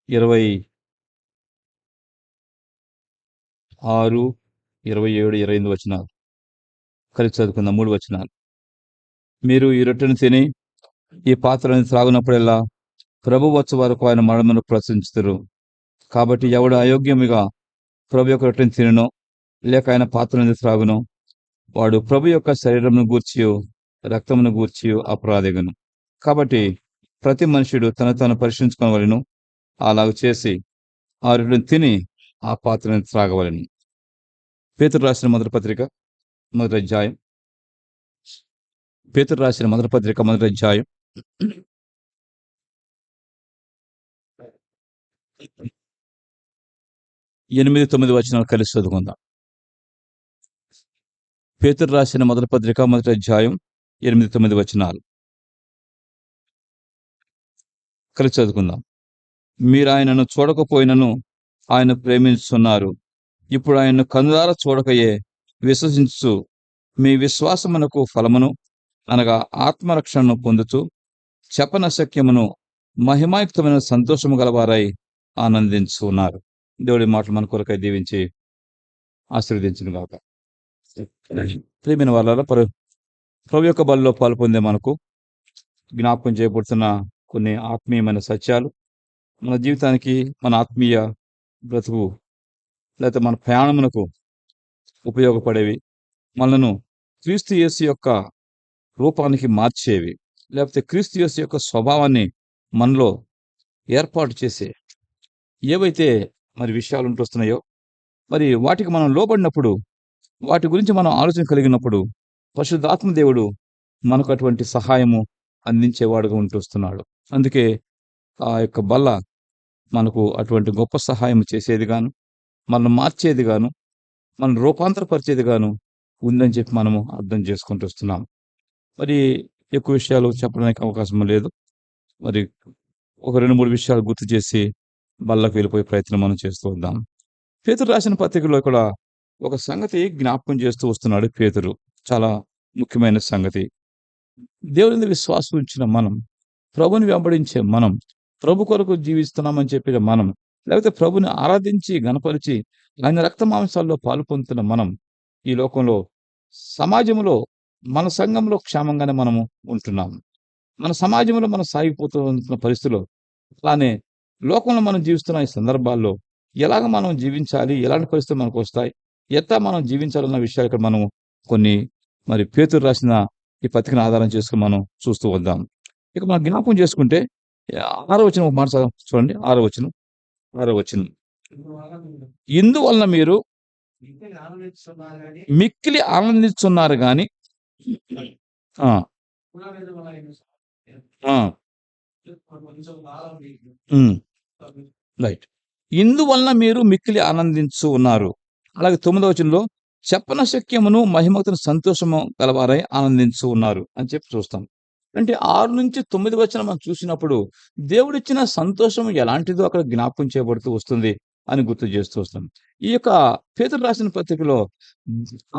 26, 27, 28 వచనాలు కలిసి చదువుకుందాం. 3 వచనాలు. మీరు ఈ రొట్టెను తిని ఈ పాత్రను త్రాగునప్పుడెల్లా ప్రభు వచ్చే వరకు ఆయన మరణమును ప్రశంసితురు. కాబట్టి ఎవడు అయోగ్యముగా ప్రభు యొక్క రొట్టెను తిననో లేక ఆయన పాత్రను త్రాగునో వాడు ప్రభు యొక్క శరీరమును గూర్చియో రక్తమును గూర్చియో అపరాధిగను. కాబట్టి ప్రతి మనుషుడు తను పరీక్షించుకోవలెను. అలాగ చేసి ఆ రొట్టెను తిని ఆ పాత్రను త్రాగవలెను. పేతురు రాసిన మొదటి పత్రిక మొదటి అధ్యాయం. పేతురు రాసిన మొదటి పత్రిక మొదటి అధ్యాయం 8-9 వచనాలు కలిసి చదువుకుందాం. పేతురు రాసిన మొదటి పత్రిక మొదటి అధ్యాయం 8-9 వచనాలు కలిసి చదువుకుందాం. మీరు ఆయనను చూడకపోయినను ఆయన ప్రేమించుతున్నారు. ఇప్పుడు ఆయన్ను కనులారా చూడకయే విశ్వసించు మీ విశ్వాసమునకు ఫలమును అనగా ఆత్మరక్షణను పొందుతూ చెప్పనశక్యమును మహిమాయుక్తమైన సంతోషము గలవారై ఆనందించున్నారు. దేవుడి మాటలు మన కొరకై దీవించి ఆశీర్వదించును గాక. ప్రియమైన వాళ్ళ ప్రభు యొక్క బలిలో పాలు పొందే మనకు జ్ఞాపకం చేయబడుతున్న కొన్ని ఆత్మీయమైన సత్యాలు మన జీవితానికి, మన ఆత్మీయ బ్రతుకు లేకపోతే మన ప్రయాణమునకు ఉపయోగపడేవి, మనను క్రీస్తు యేసు యొక్క రూపానికి మార్చేవి, లేకపోతే క్రీస్తు యేసు యొక్క స్వభావాన్ని మనలో ఏర్పాటు చేసే ఏవైతే మరి విషయాలు ఉంటున్నాయో, మరి వాటికి మనం లోబడినప్పుడు, వాటి గురించి మనం ఆలోచన కలిగినప్పుడు పరిశుద్ధాత్మ దేవుడు మనకు అటువంటి సహాయము అందించేవాడుగా ఉంటున్నాడు. అందుకే ఆ యొక్క బల్ల మనకు అటువంటి గొప్ప సహాయం చేసేది గాను, మనల్ని మార్చేది గాను, మనం రూపాంతరపరిచేది గాను ఉందని చెప్పి మనము అర్థం చేసుకుంటూ వస్తున్నాం. మరి ఎక్కువ విషయాలు చెప్పడానికి అవకాశం లేదు. మరి ఒక 2-3 విషయాలు గుర్తు చేసి బల్లకు వెళ్ళిపోయే ప్రయత్నం మనం చేస్తూ వద్దాం. పేతురు రాసిన పత్రికలో కూడా ఒక సంగతి జ్ఞాపకం చేస్తూ వస్తున్నాడు పేతురు. చాలా ముఖ్యమైన సంగతి. దేవుని విశ్వాసం ఉంచిన మనం, ప్రభుని వెంబడించే మనం, ప్రభు కొరకు జీవిస్తున్నామని చెప్పిన మనం, లేకపోతే ప్రభుని ఆరాధించి గణపరిచి ఆయన రక్త మాంసాల్లో పాలు పొందుతున్న మనం ఈ లోకంలో, సమాజంలో, మన సంఘంలో క్షేమంగానే మనము ఉంటున్నాం. మన సమాజంలో మనం సాగిపోతున్న పరిస్థితుల్లో, అలానే లోకంలో మనం జీవిస్తున్న ఈ సందర్భాల్లో ఎలాగ మనం జీవించాలి, ఎలాంటి పరిస్థితులు మనకు వస్తాయి, ఎట్లా మనం జీవించాలన్న విషయాలు ఇక్కడ మనం కొన్ని మరి పేతురు రాసిన ఈ పత్రికను ఆధారం చేసుకుని మనం చూస్తూ వద్దాం. ఇక మనం జ్ఞాపకం చేసుకుంటే 6వ వచనం ఒక మాట చూడండి. 6వ వచనం. ఇందువలన మీరు మిక్కిలి ఆనందిస్తున్నారు గాని రైట్. ఇందువలన మీరు మిక్కిలి ఆనందించు ఉన్నారు. అలాగే 9వ వచనంలో చెప్పనశక్యమును మహిమగల సంతోషము గలవారై ఆనందించు ఉన్నారు అని చెప్పి చూస్తాం. అంటే 6-9 వచనం మనం చూసినప్పుడు దేవుడిచ్చిన సంతోషం ఎలాంటిదో అక్కడ జ్ఞాపకం చేయబడుతూ వస్తుంది అని గుర్తు చేస్తూ వస్తాం. ఈ యొక్క పేతురు రాసిన పత్రికలో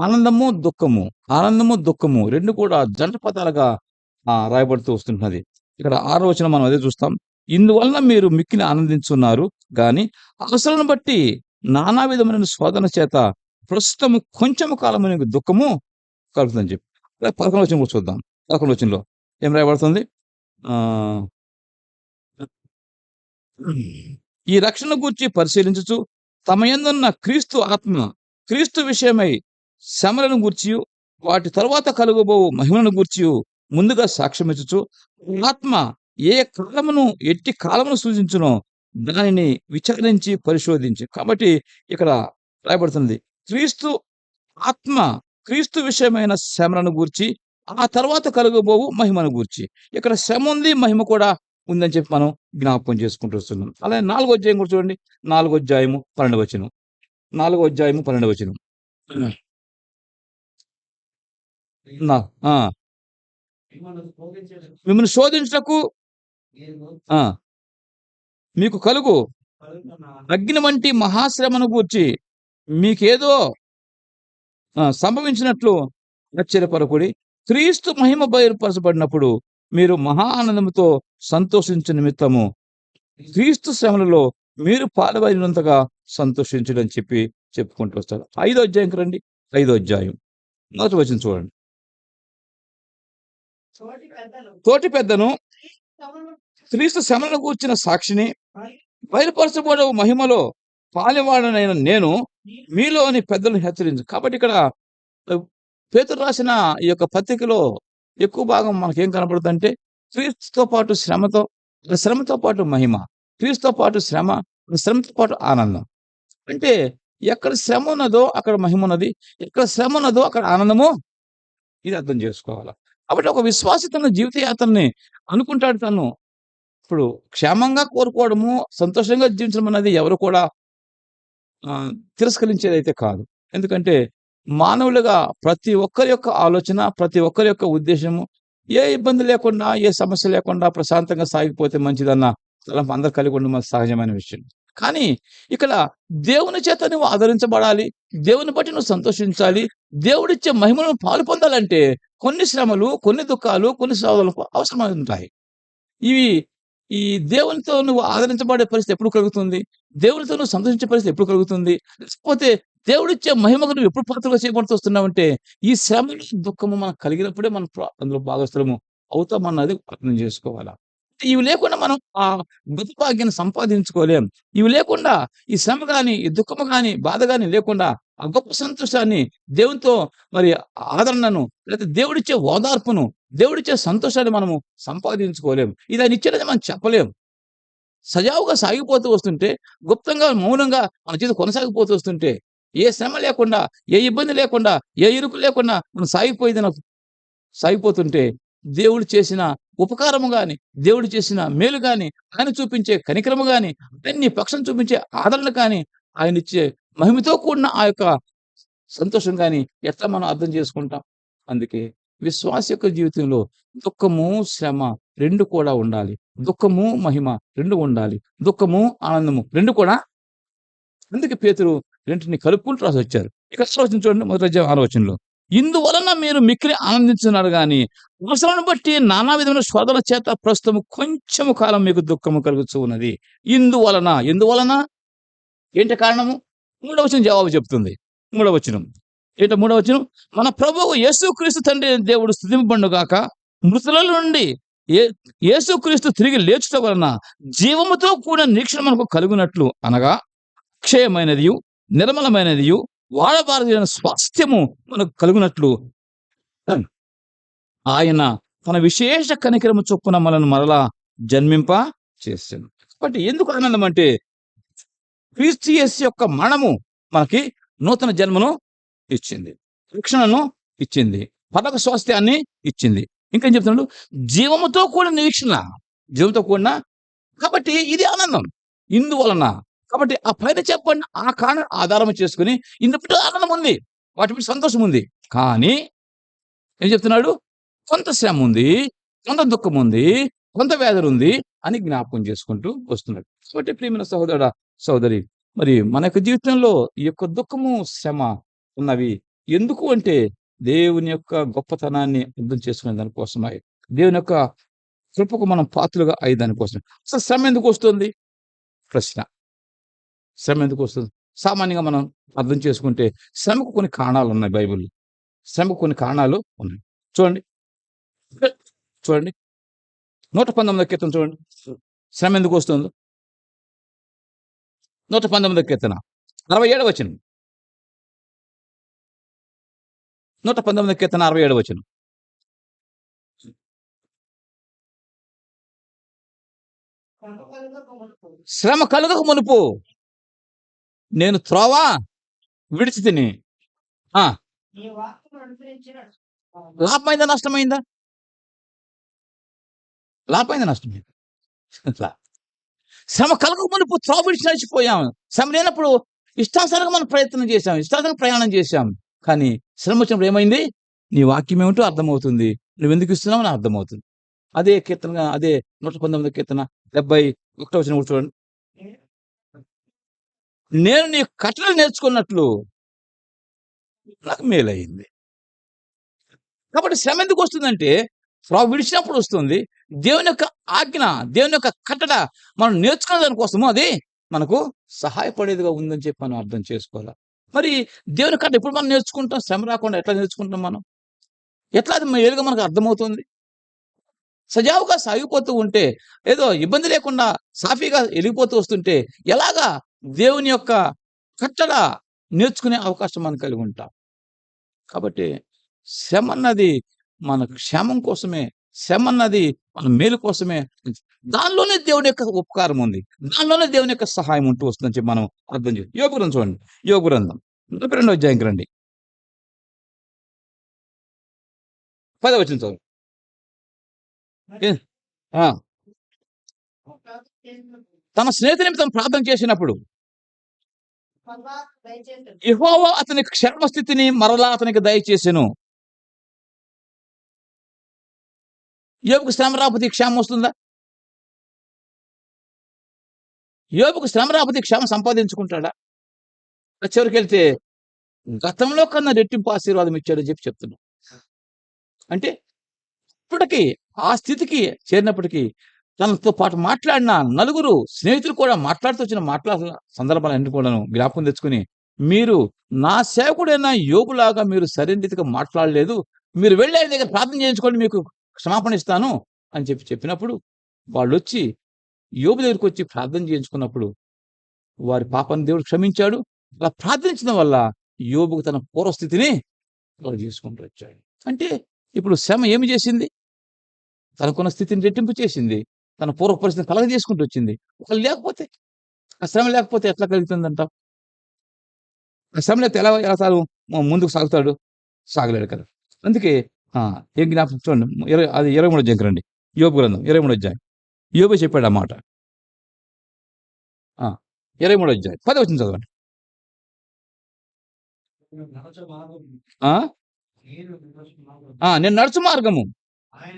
ఆనందము, దుఃఖము రెండు కూడా జంట పదాలుగా రాయబడుతూ వస్తుంటున్నది. ఇక్కడ 6వ వచనం మనం అదే చూస్తాం. ఇందువలన మీరు మిక్కిలి ఆనందించున్నారు గాని అవసరం బట్టి నానా విధమైన శోధన చేత ప్రస్తుతము కొంచెము కాలము దుఃఖము కలుగుతుందని చెప్పి 11వ వచనం కూడా చూద్దాం. 11వ వచనంలో ఏం రాయబడుతుంది? ఈ రక్షణ గూర్చి పరిశీలించుచు తమ యందున్న క్రీస్తు ఆత్మ క్రీస్తు విషయమై శ్రమలను గూర్చియు వాటి తరువాత కలుగబోవు మహిమలను గూర్చియు ముందుగా సాక్ష్యమిచ్చుచు ఆత్మ ఏ కాలమును ఎట్టి కాలమును సూచించునో దానిని విచారించి పరిశోధించి. కాబట్టి ఇక్కడ రాయబడుతుంది క్రీస్తు ఆత్మ క్రీస్తు విషయమైన శ్రమలను గూర్చి ఆ తర్వాత కలుగబోవు మహిమను గూర్చి. ఇక్కడ శ్రమ ఉంది, మహిమ కూడా ఉందని చెప్పి మనం జ్ఞాపకం చేసుకుంటూ వస్తున్నాం. అలాగే 4వ అధ్యాయం కూడా చూడండి. 4వ అధ్యాయము 12వ వచనం. 4వ అధ్యాయము 12వ వచనం. మిమ్మల్ని శోధించుటకు మీకు కలుగు అగ్ని వంటి మహాశ్రమను గూర్చి మీకేదో సంభవించినట్లు ఆశ్చర్యపరకుడి. క్రీస్తు మహిమ బయలుపరచబడినప్పుడు మీరు మహా ఆనందంతో సంతోషించు నిమిత్తము క్రీస్తు శ్రమలలో మీరు పాలుపడినంతగా సంతోషించడని చెప్పి చెప్పుకుంటూ వస్తాడు. 5వ అధ్యాయంకి రండి. 5వ అధ్యాయం మొదటి వచనం చూడండి. తోటి పెద్దను క్రీస్తు శ్రమలను గూర్చిన సాక్షిని బయలుపరచబడు మహిమలో పాలివాడనైన నేను మీలోని పెద్దలను హెచ్చరించు. కాబట్టి ఇక్కడ పేతురు రాసిన ఈ యొక్క పత్రికలో ఎక్కువ భాగం మనకేం కనపడుతుందంటే క్రీస్తుతో పాటు శ్రమతో పాటు మహిమ, క్రీస్తుతో పాటు శ్రమ, శ్రమతో పాటు ఆనందం. అంటే ఎక్కడ శ్రమ ఉన్నదో అక్కడ మహిమ ఉన్నది, ఎక్కడ శ్రమ ఉన్నదో అక్కడ ఆనందము. ఇది అర్థం చేసుకోవాలి. కాబట్టి ఒక విశ్వాసి తన జీవిత యాత్రని అనుకుంటాడు తను. ఇప్పుడు క్షేమంగా కోరుకోవడము, సంతోషంగా జీవించడం అన్నది ఎవరు కూడా తిరస్కరించేదైతే కాదు. ఎందుకంటే మానవులుగా ప్రతి ఒక్కరి యొక్క ఆలోచన, ప్రతి ఒక్కరి యొక్క ఉద్దేశము ఏ ఇబ్బంది లేకుండా, ఏ సమస్య లేకుండా ప్రశాంతంగా సాగిపోతే మంచిదన్న తలంపు అందరూ కలిగి ఉండడం సహజమైన విషయం. కానీ ఇక్కడ దేవుని చేత నువ్వు ఆదరించబడాలి, దేవుని బట్టి నువ్వు సంతోషించాలి, దేవుడిచ్చే మహిమలను పాలు పొందాలంటే కొన్ని శ్రమలు, కొన్ని దుఃఖాలు, కొన్ని శోధనలు అవసరమై ఉంటాయి. ఇవి ఈ దేవునితో నువ్వు ఆదరించబడే పరిస్థితి ఎప్పుడు కలుగుతుంది? దేవునితో నువ్వు సంతోషించే పరిస్థితి ఎప్పుడు కలుగుతుంది? లేకపోతే దేవుడిచ్చే మహిమకు నువ్వు ఎప్పుడు పాత్రగా చేయబడుతూ వస్తున్నావంటే, ఈ శ్రమలు, దుఃఖము మనకు కలిగినప్పుడే మనం అందులో భాగస్థులము అవుతామన్నది అర్థం చేసుకోవాలా. ఇవి లేకుండా మనం ఆ గొప్ప భాగ్యాన్ని సంపాదించుకోలేం. ఇవి లేకుండా ఈ శ్రమ గాని, ఈ దుఃఖము గాని, బాధ గాని లేకుండా ఆ గొప్ప సంతోషాన్ని, దేవునితో మరి ఆదరణను, లేకపోతే దేవుడిచ్చే ఓదార్పును, దేవుడిచ్చే సంతోషాన్ని మనము సంపాదించుకోలేం. ఇది ఆయన ఇచ్చాడని మనం చెప్పలేం. సజావుగా సాగిపోతూ వస్తుంటే, గుప్తంగా, మౌనంగా మన జీవితం కొనసాగిపోతూ వస్తుంటే, ఏ శ్రమ లేకుండా, ఏ ఇబ్బంది లేకుండా, ఏ ఇరుకు లేకుండా మనం సాగిపోతుంటే, దేవుడు చేసిన ఉపకారము గాని, దేవుడు చేసిన మేలు గాని, ఆయన చూపించే కనికరము గాని, నీ పక్షం చూపించే ఆదరణ కానీ, ఆయనిచ్చే మహిమతో కూడిన ఆ యొక్క సంతోషం గాని ఎట్లా మనం అర్థం చేసుకుంటాం? అందుకే విశ్వాస యొక్క జీవితంలో దుఃఖము, శ్రమ 2 కూడా ఉండాలి. దుఃఖము, మహిమ 2 ఉండాలి. దుఃఖము, ఆనందము 2 కూడా. అందుకే పేతురు రెంటిని కలుపుకుంటూ రాసొచ్చారు. ఇక ఆలోచన చూడండి, మొదటి అధ్యాయం 6వ వచనంలో. ఇందువలన మీరు మిక్కిలి ఆనందించున్నారు గాని, అవసరాన్ని బట్టి నానా విధమైన శోధనల చేత ప్రస్తుతం కొంచెము కాలం మీకు దుఃఖము కలుగుచూ ఉన్నది. ఎందువలన? ఏంటి కారణము? మూడవ వచనం జవాబు చెప్తుంది. మూడవ వచనం. మూడవ వచనం? మన ప్రభువు యేసుక్రీస్తు తండ్రి అయిన దేవుడు స్తుతింపబడును గాక. మృతుల నుండి యేసుక్రీస్తు తిరిగి లేచుట వలన జీవముతో కూడిన నిరీక్షణ మనకు కలుగునట్లు, అనగా అక్షయమైనదియు, నిర్మలమైనదియు, వాడబారదైన స్వాస్థ్యము మనకు కలుగునట్లు ఆయన తన విశేష కనికరము చొప్పున మనల్ని మరలా జన్మింప చేశాను. కాబట్టి ఎందుకు ఆనందం అంటే, క్రీస్తు యేసు యొక్క మరణము మనకి నూతన జన్మను ఇచ్చింది, రక్షణను ఇచ్చింది, పరలోక స్వాస్థ్యాన్ని ఇచ్చింది. ఇంకేం చెప్తున్నాడు? జీవముతో కూడిన నిరీక్షణ, జీవంతో కూడిన. కాబట్టి ఇది ఆనందం. ఇందువలన, కాబట్టి ఆ పైన చెప్పండి ఆ కారణం ఆధారం చేసుకుని ఇందులో ఆనందం ఉంది, వాటి మీద సంతోషం ఉంది. కానీ ఏం చెప్తున్నాడు? కొంత శ్రమ ఉంది, కొంత దుఃఖం ఉంది, కొంత వేదన ఉంది అని జ్ఞాపకం చేసుకుంటూ వస్తున్నాడు. కాబట్టి ప్రియమైన సహోదరుడా, సహోదరి, మరి మన యొక్క జీవితంలో ఈ యొక్క దుఃఖము, శ్రమ ఉన్నవి ఎందుకు అంటే, దేవుని యొక్క గొప్పతనాన్ని అర్థం చేసుకునే దానికోసమై, దేవుని యొక్క కృపకు మనం పాత్రలుగా అయ్యే దానికోసం. అసలు శ్రమ ఎందుకు వస్తుంది? ప్రశ్న. శ్రమ ఎందుకు వస్తుంది? సామాన్యంగా మనం అర్థం చేసుకుంటే శ్రమకు కొన్ని కారణాలు ఉన్నాయి బైబిల్లో. శ్రమకు కొన్ని కారణాలు ఉన్నాయి. చూడండి 119 కీర్తన చూడండి, శ్రమ ఎందుకు వస్తుందో. 119 కీర్తన 67వ వచనం. 119 కీర్తన 67వ వచనం. శ్రమ కలుగక మునుపు నేను త్రోవ విడిచి తిని. లాభమైందా, నష్టమైందా? లాభమైందా, నష్టమైందా? శ్రమ కలగక మునుపు త్రోవ విడిచి నడిచిపోయాము. శ్రమ లేనప్పుడు ఇష్టానుసారంగా మనం ప్రయత్నం చేశాం, ఇష్టానుసారంగా ప్రయాణం చేశాం. కానీ శ్రమ వచ్చినప్పుడు ఏమైంది? నీ వాక్యం ఏమిటో అర్థమవుతుంది, నువ్వెందుకు ఇస్తున్నావు అని అర్థమవుతుంది. అదే కీర్తన, అదే 119 కీర్తన 71వ వచనం చూడండి. నేను నీ కట్టడలు నేర్చుకున్నట్లు నాకు మేలయింది. కాబట్టి శ్రమ ఎందుకు వస్తుందంటే, త్రోవ విడిచినప్పుడు వస్తుంది. దేవుని యొక్క ఆజ్ఞ, దేవుని యొక్క కట్టడ మనం నేర్చుకునే దానికోసము అది మనకు సహాయపడేదిగా ఉందని చెప్పి మనం అర్థం చేసుకోవాలా. మరి దేవుని కట్టడ ఎప్పుడు మనం నేర్చుకుంటాం? శ్రమ రాకుండా ఎట్లా నేర్చుకుంటాం మనం? ఎట్లా అది మేలుగా మనకు అర్థమవుతుంది? సజావుగా సాగిపోతూ ఉంటే, ఏదో ఇబ్బంది లేకుండా సాఫీగా ఎలిగిపోతూ వస్తుంటే, ఎలాగా దేవుని యొక్క కట్టడ నేర్చుకునే అవకాశం మనం కలిగి ఉంటాం. కాబట్టి శ్రమన్నది మన క్షేమం కోసమే, శ్రమన్నది మన మేలు కోసమే. దానిలోనే దేవుని యొక్క ఉపకారం ఉంది. దానిలోనే దేవుని యొక్క సహాయం ఉంటూ వస్తుందని చెప్పి మనం అర్థం చేయాలి. యోబు గ్రంథం చూడండి. యోబు గ్రంథం 42వ అధ్యాయంకి రండి. 10వ వచనం చదవండి. ఏ ఆ! తన స్నేహితు నిమిత్తం ప్రార్థన చేసినప్పుడు యెహోవా అతని క్షేమస్థితిని మరలా అతనికి దయచేసెను. యోబుకు శ్రమ రాకపోతే క్షేమం వస్తుందా? యోబుకు శ్రమ రాకపోతే క్షేమం సంపాదించుకుంటాడా? చివరికెళ్తే గతంలో కన్నా రెట్టింపు ఆశీర్వాదం ఇచ్చాడని చెప్పి చెప్తున్నాం. అంటే ఇప్పటికి ఆ స్థితికి చేరినప్పటికీ తనతో పాటు మాట్లాడిన నలుగురు స్నేహితులు కూడా మాట్లాడుతూ వచ్చిన మాట్లాడిన సందర్భాలన్నీ కూడాను జ్ఞాపకం తెచ్చుకొని, మీరు నా సేవకుడైన యోబులాగా మీరు సరైన రీతిగా మాట్లాడలేదు. మీరు వెళ్లి ఆయన దగ్గర ప్రార్థన చేయించుకోండి, మీకు క్షమాపణ ఇస్తాను అని చెప్పినప్పుడు వాళ్ళొచ్చి యోబు దగ్గరికొచ్చి ప్రార్థన చేయించుకున్నప్పుడు వారి పాపాన్ని దేవుడు క్షమించాడు. అలా ప్రార్థించడం వల్ల యోబుకు తన పూర్వస్థితిని చేసుకుంటూ వచ్చాడు. అంటే ఇప్పుడు శ్రమ ఏమి చేసింది? తనకున్న స్థితిని రెట్టింపు చేసింది. తన పూర్వ పరిస్థితిని కలగజేసుకుంటూ వచ్చింది. ఒకవేళ లేకపోతే, ఆ శ్రమ లేకపోతే ఎట్లా కలుగుతుందంటావు? ఆ శ్రమ లేకపోతే ఎలా ఎలా సాగు ముందుకు సాగుతాడు? సాగలేడు కదా! అందుకే ఏం జ్ఞాపకం చూడండి. 23వ అధ్యాయంకి రండి. యోబు గ్రంథం 23వ అధ్యాయం. యోబే చెప్పాడు ఆ మాట. 23వ అధ్యాయం 10వ వచనం చదవండి. నేను నడుచు మార్గము ఆయన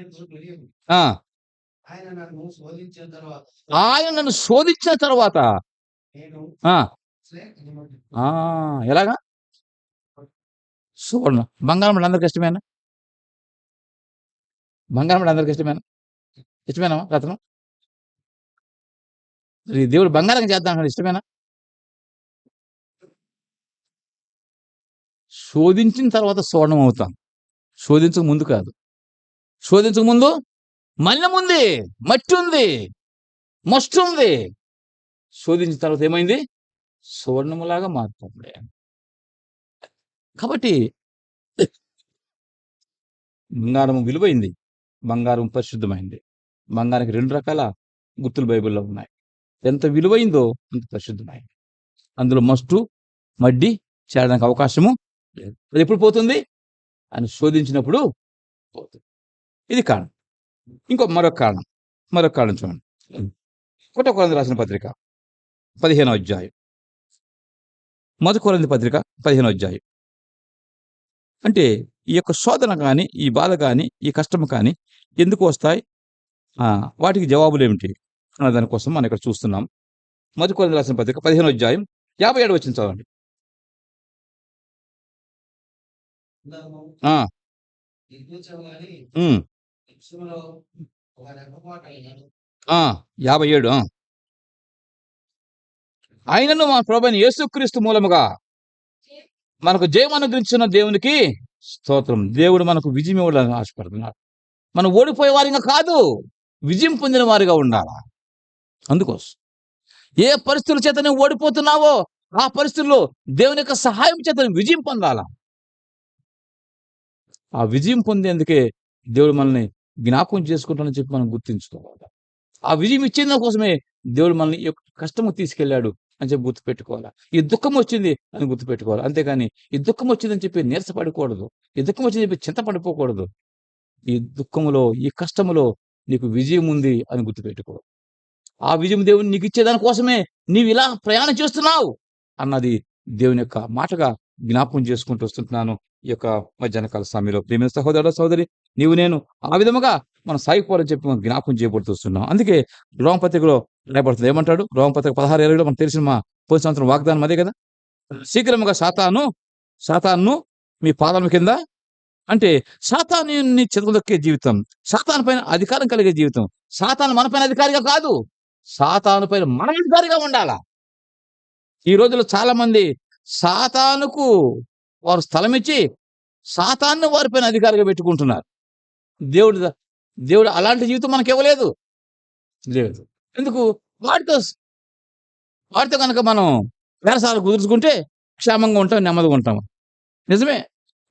నన్ను శోధించిన తర్వాత ఎలాగా? సువర్ణ బంగారం అంటే అందరికి ఇష్టమేనా? బంగారం అంటే అందరికి ఇష్టమేనా? ఇష్టమేనా రత్నం? దేవుడు బంగారం చేద్దాం ఇష్టమేనా? శోధించిన తర్వాత స్వర్ణం అవుతాం. శోధించక ముందు కాదు. శోధించక ముందు మలినం ఉంది, మట్టి ఉంది, మస్టు ఉంది. శోధించిన తర్వాత ఏమైంది? సువర్ణములాగా మారుతుంది. కాబట్టి బంగారం విలువైంది, బంగారం పరిశుద్ధమైంది. బంగారానికి 2 రకాల గుర్తులు బైబిల్లో ఉన్నాయి. ఎంత విలువైందో అంత పరిశుద్ధమైంది. అందులో మస్టు, మడ్డి చేరడానికి అవకాశము లేదు. అది ఎప్పుడు పోతుంది? అని శోధించినప్పుడు పోతుంది. ఇది కారణం. మరొక కారణం చూడండి. 1 కొరింథీయులకు రాసిన పత్రిక 15వ అధ్యాయం. 1 కొరింథీ పత్రిక 15వ అధ్యాయం. అంటే ఈ యొక్క శోధన కానీ, ఈ బాధ కానీ, ఈ కష్టం కానీ ఎందుకు వస్తాయి? వాటికి జవాబులేమిటి అన్న దానికోసం మనం ఇక్కడ చూస్తున్నాం. 1 కొరింథీయులకు రాసిన పత్రిక 15వ అధ్యాయం 57వ వచనం చదవండి. 57. ఆయనను మన ప్రభువైన యేసుక్రీస్తు మూలముగా మనకు జయం అనుగ్రహించిన దేవునికి స్తోత్రం. దేవుడు మనకు విజయం ఇవ్వాలని ఆశపడుతున్నాడు. మనం ఓడిపోయే వారిగా కాదు, విజయం పొందిన వారిగా ఉండాలి. అందుకోసం ఏ పరిస్థితుల చేత నువ్వు ఓడిపోతున్నావో ఆ పరిస్థితుల్లో దేవుని యొక్క సహాయం చేత విజయం పొందాలా. ఆ విజయం పొందేందుకే దేవుడు మనల్ని జ్ఞాపకం చేసుకుంటానని చెప్పి మనం గుర్తించుకోవాలి. ఆ విజయం ఇచ్చేందు కోసమే దేవుడు మనల్ని ఈ కష్టము తీసుకెళ్ళాడు అని చెప్పి గుర్తుపెట్టుకోవాలి. ఈ దుఃఖం వచ్చింది అని గుర్తుపెట్టుకోవాలి. అంతేగాని ఈ దుఃఖం వచ్చిందని చెప్పి నీరసపడకూడదు. ఈ దుఃఖం వచ్చిందని చెప్పి చింతపడిపోకూడదు. ఈ దుఃఖములో, ఈ కష్టములో నీకు విజయం ఉంది అని గుర్తుపెట్టుకో. ఆ విజయం దేవుని నీకు ఇచ్చేదాని కోసమే నీవు ఇలా ప్రయాణం చేస్తున్నావు అన్నది దేవుని యొక్క మాటగా జ్ఞాపకం చేసుకుంటూ వస్తుంటున్నాను. ఈ యొక్క మధ్యాహ్నకాల సమయంలో ప్రియమైన సహోదరుడు, సహోదరి, నీవు నేను ఆ విధముగా మనం సాగిపోవాలని చెప్పి మనం జ్ఞాపకం చేయబడుతున్నాం. అందుకే రోమపత్రికలో రాయబడుతుంది. ఏమంటాడు? రోమపత్రిక 16:20లో మనకు తెలిసిన మా పోయిన సంవత్సరం వాగ్దానం అదే కదా. శీఘ్రముగా సాతాను మీ పాదముల కింద అంటే సాతానుని చితకదొక్కే జీవితం, సాతాను పైన అధికారం కలిగే జీవితం. సాతాను మన పైన అధికారిగా కాదు, సాతాను పైన మనం అధికారిగా ఉండాలా. ఈ రోజుల్లో చాలామంది సాతానుకు వారు స్థలమిచ్చి, సాతానుని వారి పైన అధికారిగా పెట్టుకుంటున్నారు. దేవుడు ద దేవుడు అలాంటి జీవితం మనకివ్వలేదు. లేదు. ఎందుకు? వాడితో స్ వాడితో గనక మనం బేరసారాలు కుదుర్చుకుంటే క్షేమంగా ఉంటాం, నెమ్మదిగా ఉంటాం. నిజమే.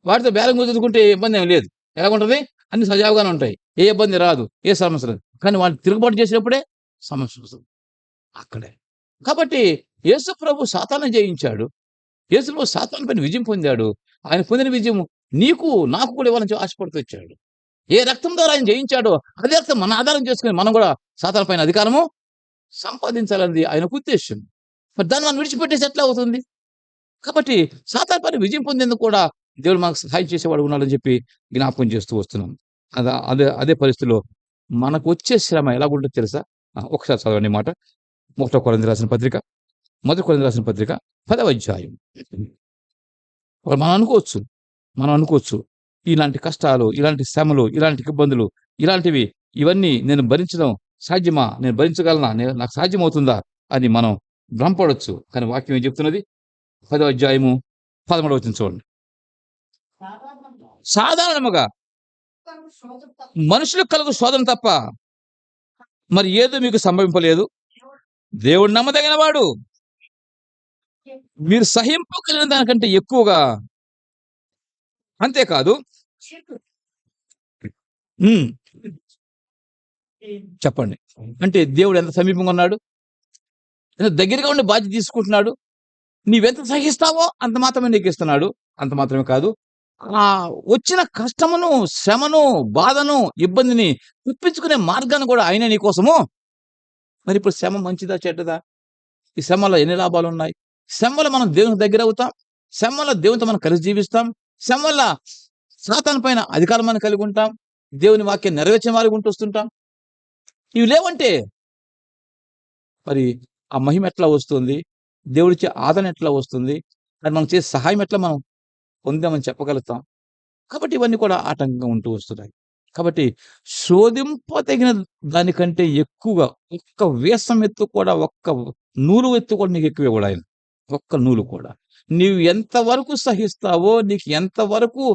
వాడితో బేరం కుదుర్చుకుంటే ఏ ఇబ్బందేం లేదు. ఎలాగుంటది? అన్ని సజావుగానే ఉంటాయి. ఏ ఇబ్బంది రాదు. ఏ సమస్య రాదు. కానీ వాడు తిరుగుబాటు చేసినప్పుడే సమస్యొస్తది. అక్కడే. కాబట్టి యేసు ప్రభు సాతానుని జయించాడు. యేసు ప్రభు సాతాను పైన విజయం పొందాడు. ఆయన పొందిన విజయం నీకు, నాకు కూడా ఇవ్వాలని ఆశపడుతూ వచ్చాడు. ఏ రక్తం ద్వారా ఆయన జయించాడో, అదే రక్తం మన ఆధారం చేసుకొని మనం గూడా సాతాను పైన అధికారము సంపాదించాలన్నది ఆయనకు ఉద్దేశ్యం. మరి దాన్ని మనం విడిచిపెట్టేసి ఎట్లా అవుతుంది? కాబట్టి సాతాను పైన విజయం పొందేందుకు కూడా దేవుడు మనకు సహాయం చేసేవాడు ఉన్నాడని చెప్పి జ్ఞాపకం చేస్తూ వస్తున్నాం. అదే అదే పరిస్థితిలో మనకొచ్చే శ్రమ ఎలాగుంటదో తెలుసా? ఒకసారి చదవండి ఈ మాట. మొదటి కొరింథీయులకు రాసిన పత్రిక, మొదటి కొరింథీయులకు రాసిన పత్రిక 10వ అధ్యాయం. మనం అనుకోవచ్చు, ఇలాంటి కష్టాలు, ఇలాంటి శ్రమలు, ఇలాంటి ఇబ్బందులు, ఇలాంటివి ఇవన్నీ నేను భరించడం సాధ్యమా? నేను భరించగలనా? నాకు సాధ్యమవుతుందా? అని మనం భ్రమపడొచ్చు. కానీ వాక్యం ఏం చెప్తున్నది? 10వ అధ్యాయము 13వ వచనం చూడండి. సాధారణముగా మనుషులకు కలుగు శోధన తప్ప మరి ఏదో మీకు సంభవింపలేదు. దేవుడు నమ్మదగిన వాడు. మీరు సహింపగలిగిన దానికంటే ఎక్కువగా, అంతేకాదు హ్మ్. చెప్పండి. అంటే దేవుడు ఎంత సమీపంగా ఉన్నాడు? ఎంత దగ్గరగా ఉండి బాధ్యత తీసుకుంటున్నాడు. నీవెంత సహిస్తావో అంత మాత్రమే నీకిస్తున్నాడు. అంత మాత్రమే కాదు, వచ్చిన కష్టమును, శ్రమను, బాధను, ఇబ్బందిని తప్పించుకునే మార్గాన్ని కూడా ఆయనే నీకోసము. మరిప్పుడు శ్రమ మంచిదా? చెడ్డదా? ఈ శ్రమ వల్ల ఎన్ని లాభాలున్నాయి? శ్రమ వల్ల మనం దేవునికి దగ్గరవుతాం. శ్రమ వల్ల దేవునితో మనం కలిసి జీవిస్తాం. శ్రమ వల్ల సాతాను పైన అధికారం మనం కలిగి ఉంటాం. దేవుని వాక్యం నెరవేర్చే వారిగా ఉంటూ వస్తుంటాం. ఇవి లేవంటే మరి ఆ మహిమ ఎట్లా వస్తుంది? దేవుడిచ్చే ఆదరణ ఎట్లా వస్తుంది? అది మనం చేసే సహాయం ఎట్లా మనం పొందామని చెప్పగలుగుతాం? కాబట్టి ఇవన్నీ కూడా ఆటంకంగా ఉంటూ వస్తున్నాయి. కాబట్టి శోధింపదగిన దానికంటే ఎక్కువగా ఒక్క వీసం ఎత్తు కూడా, ఒక్క నూలు ఎత్తు కూడా నీకు ఎక్కువ ఇవ్వడు ఆయన. ఒక్క నూలు కూడా. నీవు ఎంతవరకు సహిస్తావో, నీకు ఎంతవరకు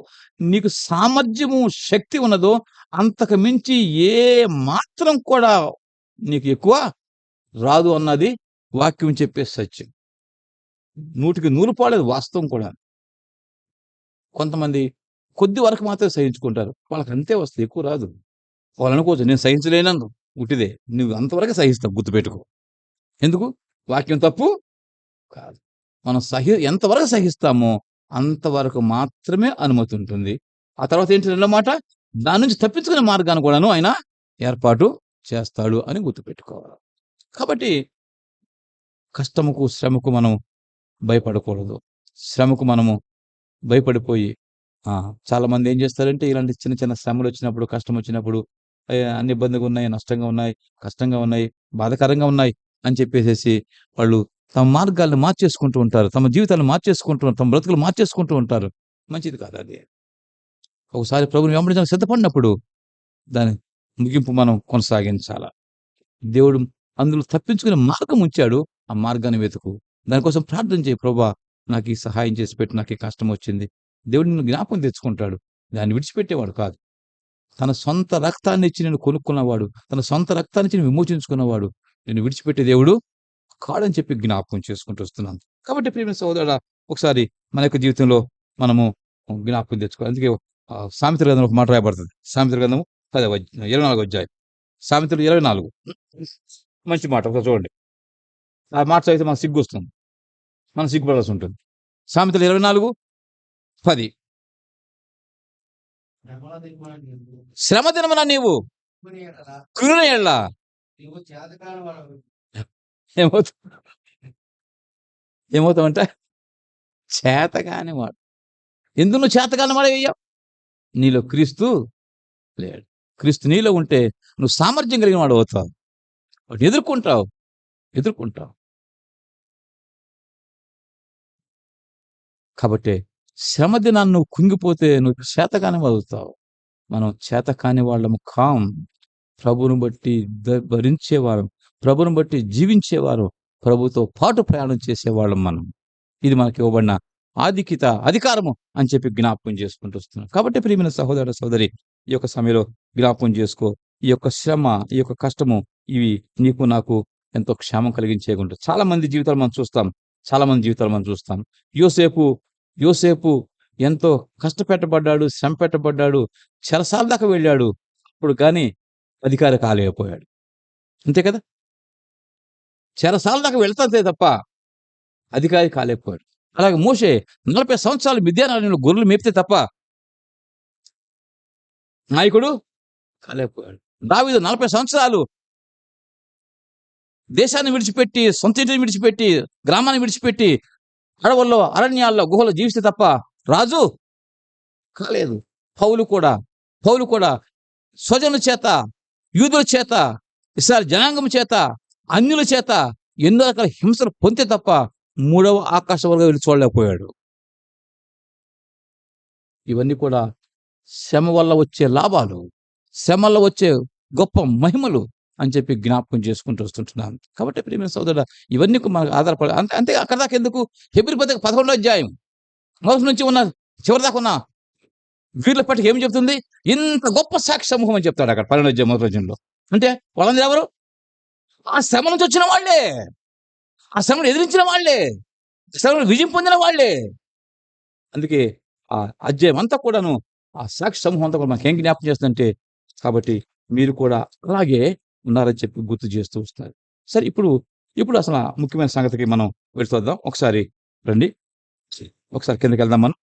నీకు సామర్థ్యము, శక్తి ఉన్నదో అంతకు మించి ఏ మాత్రం కూడా నీకు ఎక్కువ రాదు అన్నది వాక్యం చెప్పే సత్యం. 100కి 100 పాలేదు వాస్తవం కూడా. కొంతమంది కొద్ది వరకు మాత్రమే సహించుకుంటారు. వాళ్ళకంతే వస్తది, ఎక్కువ రాదు. వాళ్ళనుకోవచ్చు నేను సహించలేనను ఉట్టిదే. నువ్వు అంతవరకే సహిస్తావు, గుర్తుపెట్టుకో. ఎందుకు? వాక్యం తప్పు కాదు. మనం ఎంతవరకు సహిస్తామో అంతవరకు మాత్రమే అనుమతి ఉంటుంది. ఆ తర్వాత ఏంటి రెండో మాట? దాని నుంచి తప్పించుకునే మార్గాన్ని కూడాను ఆయన ఏర్పాటు చేస్తాడు అని గుర్తుపెట్టుకోవాలి. కాబట్టి కష్టముకు, శ్రమకు మనం భయపడకూడదు. శ్రమకు మనము భయపడిపోయి చాలామంది ఏం చేస్తారంటే ఇలాంటి చిన్న చిన్న శ్రమలొచ్చినప్పుడు, కష్టమొచ్చినప్పుడు అన్ని ఇబ్బందిగా ఉన్నాయి, నష్టంగా ఉన్నాయి, కష్టంగా ఉన్నాయి, బాధాకరంగా ఉన్నాయి అని చెప్పేసేసి వాళ్ళు తమ మార్గాలను మార్చేసుకుంటూ ఉంటారు. తమ జీవితాలను మార్చేసుకుంటూ, తమ బ్రతుకులు మార్చేసుకుంటూ ఉంటారు. మంచిది కాదు అది. ఒకసారి ప్రభువుని వెంబడించడానికి సిద్ధపడినప్పుడు దాని ముగింపు మనం కొనసాగించాల. దేవుడు అందులో తప్పించుకునే మార్గం ఉంచాడు. ఆ మార్గాన్ని వెతుకు. దానికోసం ప్రార్థన చేయి. ప్రభువా, నాకు ఈ సహాయం చేసి పెట్టు. నాకు ఈ కష్టం వచ్చింది. దేవుడు నిన్ను జ్ఞాపకం తెచ్చుకుంటాడు. దాన్ని విడిచిపెట్టేవాడు కాదు. తన సొంత రక్తాన్ని ఇచ్చి నిన్ను కొనుక్కున్నవాడు, తన సొంత రక్తాన్ని ఇచ్చి విమోచించుకున్నవాడు నిన్ను విడిచిపెట్టే దేవుడు కాడని చెప్పి జ్ఞాపకం చేసుకుంటూ వస్తున్నాను. కాబట్టి ప్రియమైన సహోదరుడా, ఒకసారి మన యొక్క జీవితంలో మనము జ్ఞాపకం తెచ్చుకోవాలి. అందుకే సామెతల గ్రంథంలో ఒక మాట రాయబడుతుంది. సామెతల గ్రంథము 24వ అధ్యాయం. సామెతలు 24. మంచి మాట, ఒకసారి చూడండి. ఆ మాట చదివితే మనకు సిగ్గు వస్తుంది. మనం సిగ్గుపడాల్సి ఉంటుంది. సామెతలు 24:10. శ్రమ దినమున నీవు కృంగిన యెడల ఏమవుతావంటే చేతగాని వాడు. ఎందుకు నువ్వు చేతగాని వాడయ్యావు? నీలో క్రీస్తు లేడు. క్రీస్తు నీలో ఉంటే నువ్వు సామర్థ్యం కలిగిన వాడు అవుతావు. వాటిని ఎదుర్కొంటావు. కాబట్టి శ్రమ దినాన నువ్వు కుంగిపోతే నువ్వు చేతకాని వదులుతావు. మనం చేతకాని వాళ్ళము కాం. ప్రభువును బట్టి భరించేవారం, ప్రభువును బట్టి జీవించేవారు, ప్రభుతో పాటు ప్రయాణం చేసేవాళ్ళం మనం. ఇది మనకి ఇవ్వబడిన అధికారము అని చెప్పి జ్ఞాపకం చేసుకుంటూ వస్తున్నాం. కాబట్టి ప్రియమైన సహోదర, సహోదరి, ఈ యొక్క సమయంలో జ్ఞాపకం చేసుకో. ఈ యొక్క శ్రమ, ఈ యొక్క కష్టము ఇవి నీకు నాకు ఎంతో క్షేమం కలిగించేగుంటాయి. చాలా మంది జీవితాలు మనం చూస్తాం. చాలా మంది జీవితాలు మనం చూస్తాం. యోసేపు యోసేపు ఎంతో కష్టపెట్టబడ్డాడు, శ్రమ పెట్టబడ్డాడు, చెరసాల దాకా వెళ్ళాడు. అప్పుడు గాని అధికారి కాలేకపోయాడు. అంతే కదా! చెరసాల దాకా వెళ్తాంతే తప్ప అధికారి కాలేకపోయాడు. అలాగే మోషే 40 సంవత్సరాలు మిద్యానీయుల గొర్రెలు మేపితే తప్ప నాయకుడు కాలేకపోయాడు. దావీదు 40 సంవత్సరాలు దేశాన్ని విడిచిపెట్టి, సొంత ఇంటిని విడిచిపెట్టి, గ్రామాన్ని విడిచిపెట్టి, అడవుల్లో, అరణ్యాల్లో, గుహలో జీవిస్తే తప్ప రాజు కాలేదు. పౌలు కూడా స్వజనుల చేత, యూదుల చేత, ఇశ్రాయేలు జనాంగం చేత, అన్యుల చేత ఎన్నో రకాల హింసలు పొందితే తప్ప మూడవ ఆకాశ వర్గం వెళ్ళి చూడలేకపోయాడు. ఇవన్నీ కూడా శ్రమ వల్ల వచ్చే లాభాలు, శ్రమ వల్ల వచ్చే గొప్ప మహిమలు అని చెప్పి జ్ఞాపకం చేసుకుంటూ వస్తుంటున్నాను. కాబట్టి ప్రియమైన సోదరుడా, ఇవన్నీ మనకు ఆధారపడి అంతే అక్కడ దాకా ఎందుకు? హెబ్రీ పత్రిక 11వ అధ్యాయం మొదటి నుంచి ఉన్న చివరి దాకా ఉన్న వీళ్ళ పట్టిక ఏం చెప్తుంది? ఇంత గొప్ప సాక్షి సమూహం అని చెప్తాడు అక్కడ 12వ అధ్యాయం మొదటి వచనంలో. అంటే వాళ్ళందరూ ఎవరు? ఆ శ్రమ నుంచి వచ్చిన వాళ్ళే, ఆ శ్రమను ఎదిరించిన వాళ్ళే, శ్రమను విజయం పొందిన వాళ్ళే. అందుకే ఆ అధ్యాయం అంతా కూడాను ఆ సాక్షి సమూహం అంతా కూడా మనకేం జ్ఞాపకం చేస్తుందంటే, కాబట్టి మీరు కూడా అలాగే ఉన్నారని చెప్పి గుర్తు చేస్తూ వస్తారు. సరే, ఇప్పుడు అసలు ఆ ముఖ్యమైన సంగతికి మనం వెళ్తూద్దాం. ఒకసారి రండి, ఒకసారి కిందకి వెళ్దాం మనం.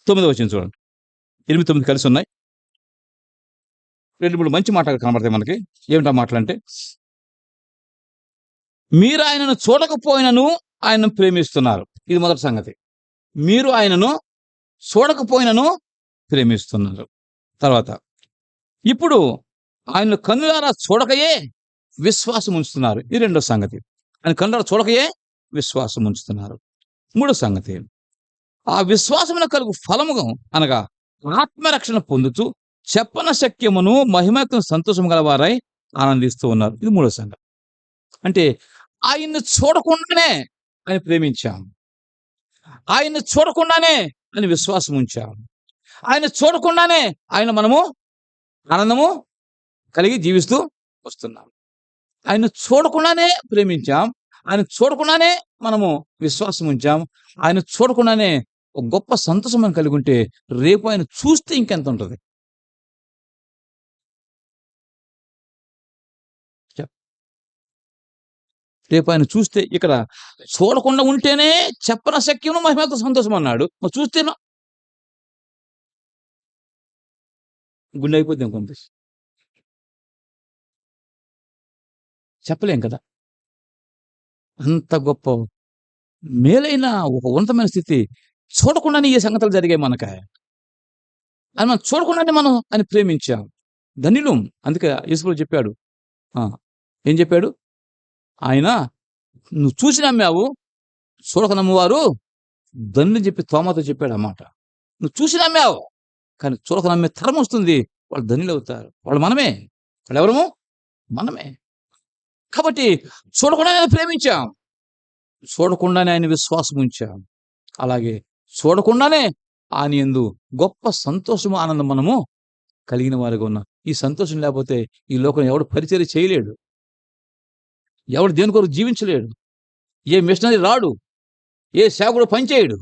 9వ వచనం చూడండి. 8, 9 కలిసి ఉన్నాయి. 2, 3 మంచి మాటలు కనబడతాయి మనకి. ఏమిటా మాటలంటే, మీరు ఆయనను చూడకపోయినను ఆయనను ప్రేమిస్తున్నారు. ఇది మొదటి సంగతి. మీరు ఆయనను చూడకపోయినను ప్రేమిస్తున్నారు. తర్వాత, ఇప్పుడు ఆయన కన్నులారా చూడకయే విశ్వాసం ఉంచుతున్నారు. ఇది రెండో సంగతి. ఆయన కన్నులారా చూడకయే విశ్వాసం ఉంచుతున్నారు. మూడో సంగతి, ఆ విశ్వాసమున కలుగు ఫలముగా అనగా ఆత్మరక్షణ పొందుతూ చెప్పన శక్యమును మహిమకు సంతోషం గలవారై ఆనందిస్తూ ఉన్నారు. ఇది మూడో సంగతి. అంటే ఆయన్ని చూడకుండానే ఆయన ప్రేమించాం, ఆయన్ని చూడకుండానే ఆయన విశ్వాసం ఉంచాం, ఆయన చూడకుండానే ఆయన మనము ఆనందము కలిగి జీవిస్తూ వస్తున్నాం. ఆయన చూడకుండానే ప్రేమించాం, ఆయన చూడకుండానే మనము విశ్వాసం ఉంచాం, ఆయన చూడకుండానే ఒక గొప్ప సంతోషం మనం కలిగి ఉంటే రేపు ఆయన చూస్తే ఇంకెంత ఉంటుంది? రేపు ఆయన చూస్తే, ఇక్కడ చూడకుండా ఉంటేనే చెప్పన శక్యము మహిమతో సంతోషం అన్నాడు. మరి చూస్తేనో గుండె అయిపోద్ది ఇంకొంత. చెప్పలేం కదా! అంత గొప్ప మేలైన ఒక ఉన్నతమైన స్థితి చూడకుండానే ఈ సంగతులు జరిగాయి మనక. అది మనం చూడకుండానే మనం ఆయన ప్రేమించాం. ధన్యులం. అందుకే యేసుప్రభు చెప్పాడు. ఏం చెప్పాడు ఆయన? నువ్వు చూసి నమ్మావు, చూడక నమ్మువారు ధన్యులని చెప్పి తోమాతో చెప్పాడు అన్నమాట. నువ్వు చూసి నమ్మావు, కానీ చూడక నమ్మే తరం వస్తుంది, వాళ్ళు ధన్యులు అవుతారు. వాళ్ళు మనమే. వాళ్ళు ఎవరము? మనమే. కాబట్టి చూడకుండానే ఆయన ప్రేమించాం, చూడకుండానే ఆయన విశ్వాసం ఉంచాం. అలాగే చూడకుండానే ఆయన యందు గొప్ప సంతోషము, ఆనందం మనము కలిగిన వారిగా ఉన్నాం. ఈ సంతోషం లేకపోతే ఈ లోకం ఎవడు పరిచర్య చేయలేడు, ఎవడు దేని కొరకు జీవించలేడు, ఏ మిషనరీ రాడు, ఏ సేవకుడు పనిచేయడు,